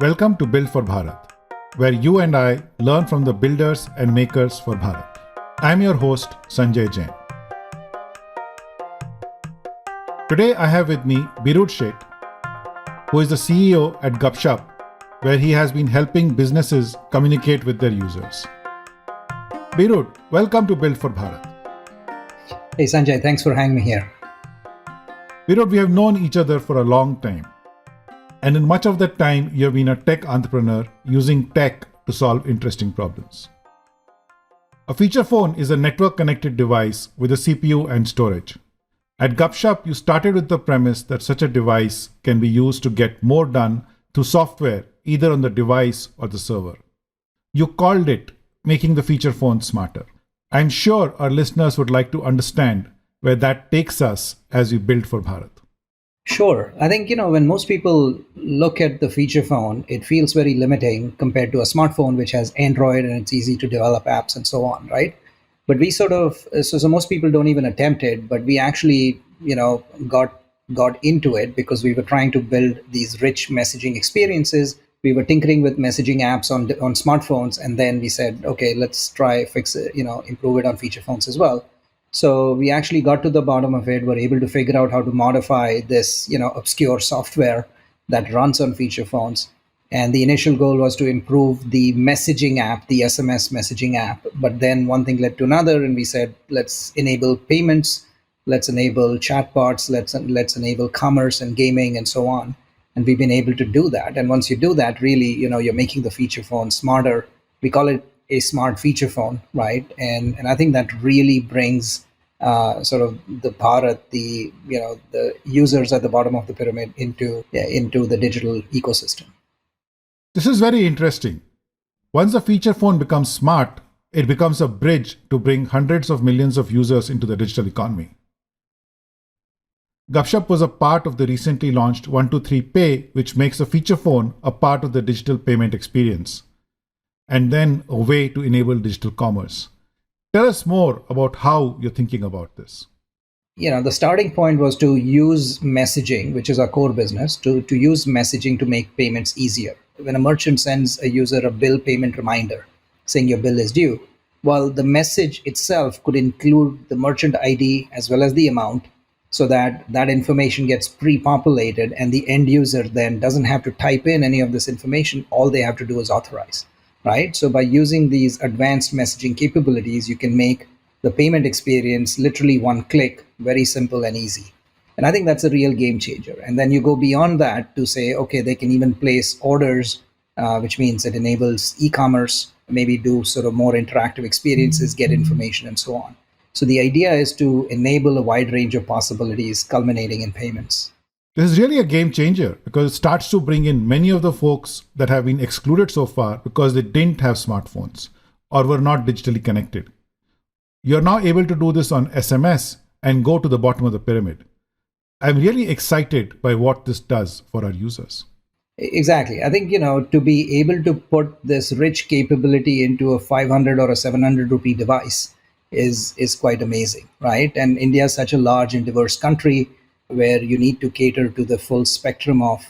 Welcome to Build for Bharat, where you and I learn from the builders and makers for Bharat. I'm your host, Sanjay Jain. Today I have with me Beerud Sheth, who is the CEO at Gupshop, where he has been helping businesses communicate with their users. Beerud, welcome to Build for Bharat. Hey Sanjay, thanks for having me here. Beerud, we have known each other for a long time. And in much of that time, you have been a tech entrepreneur using tech to solve interesting problems. A feature phone is a network-connected device with a CPU and storage. At Gupshop, you started with the premise that such a device can be used to get more done through software, either on the device or the server. You called it making the feature phone smarter. I'm sure our listeners would like to understand where that takes us as we build for Bharat. Sure. I think, when most people look at the feature phone, it feels very limiting compared to a smartphone, which has Android and it's easy to develop apps and so on, right? But we so most people don't even attempt it, but we actually, got into it because we were trying to build these rich messaging experiences. We were tinkering with messaging apps on smartphones, and then we said, okay, let's try fix it, improve it on feature phones as well. So we actually got to the bottom of it. We're able to figure out how to modify this, obscure software that runs on feature phones. And the initial goal was to improve the messaging app, the SMS messaging app. But then one thing led to another, and we said, let's enable payments, let's enable chatbots, let's enable commerce and gaming and so on. And we've been able to do that. And once you do that, really, you're making the feature phone smarter. We call it a smart feature phone, right? And I think that really brings sort of the Bharat, the users at the bottom of the pyramid into the digital ecosystem. This is very interesting. Once the feature phone becomes smart, it becomes a bridge to bring hundreds of millions of users into the digital economy. Gupshop was a part of the recently launched 123 Pay, which makes the feature phone a part of the digital payment experience, and then a way to enable digital commerce. Tell us more about how you're thinking about this. The starting point was to use messaging, which is our core business, to use messaging to make payments easier. When a merchant sends a user a bill payment reminder saying your bill is due, well, the message itself could include the merchant ID as well as the amount, so that information gets pre-populated and the end user then doesn't have to type in any of this information. All they have to do is authorize. Right? So by using these advanced messaging capabilities, you can make the payment experience literally one click, very simple and easy. And I think that's a real game changer. And then you go beyond that to say, okay, they can even place orders, which means it enables e-commerce, maybe do sort of more interactive experiences, get information and so on. So the idea is to enable a wide range of possibilities culminating in payments. This is really a game changer because it starts to bring in many of the folks that have been excluded so far because they didn't have smartphones or were not digitally connected. You're now able to do this on SMS and go to the bottom of the pyramid. I'm really excited by what this does for our users. Exactly. I think, to be able to put this rich capability into a 500 or a 700 rupee device is quite amazing, right? And India is such a large and diverse country where you need to cater to the full spectrum of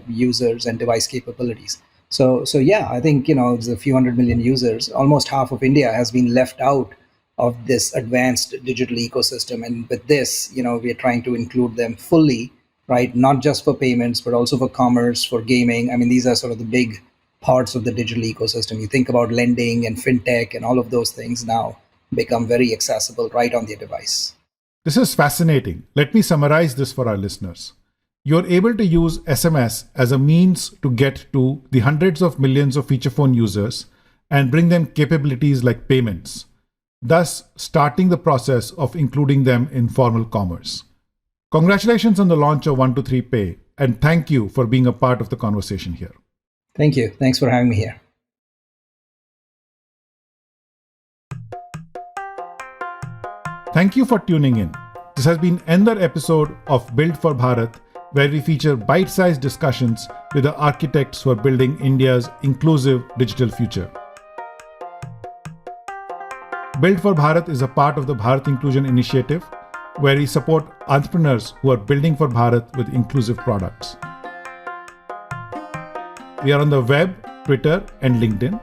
users and device capabilities. So yeah, I think, it's a few hundred million users. Almost half of India has been left out of this advanced digital ecosystem. And with this, we are trying to include them fully, right? Not just for payments, but also for commerce, for gaming. I mean, these are sort of the big parts of the digital ecosystem. You think about lending and fintech and all of those things now become very accessible right on their device. This is fascinating. Let me summarize this for our listeners. You're able to use SMS as a means to get to the hundreds of millions of feature phone users and bring them capabilities like payments, thus starting the process of including them in formal commerce. Congratulations on the launch of 123 Pay, and thank you for being a part of the conversation here. Thank you. Thanks for having me here. Thank you for tuning in. This has been another episode of Build for Bharat, where we feature bite-sized discussions with the architects who are building India's inclusive digital future. Build for Bharat is a part of the Bharat Inclusion Initiative, where we support entrepreneurs who are building for Bharat with inclusive products. We are on the web, Twitter, and LinkedIn.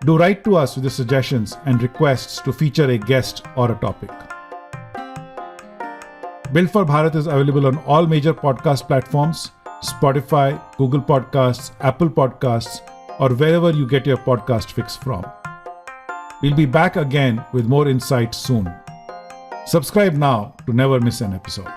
Do write to us with your suggestions and requests to feature a guest or a topic. Built for Bharat is available on all major podcast platforms, Spotify, Google Podcasts, Apple Podcasts, or wherever you get your podcast fix from. We'll be back again with more insights soon. Subscribe now to never miss an episode.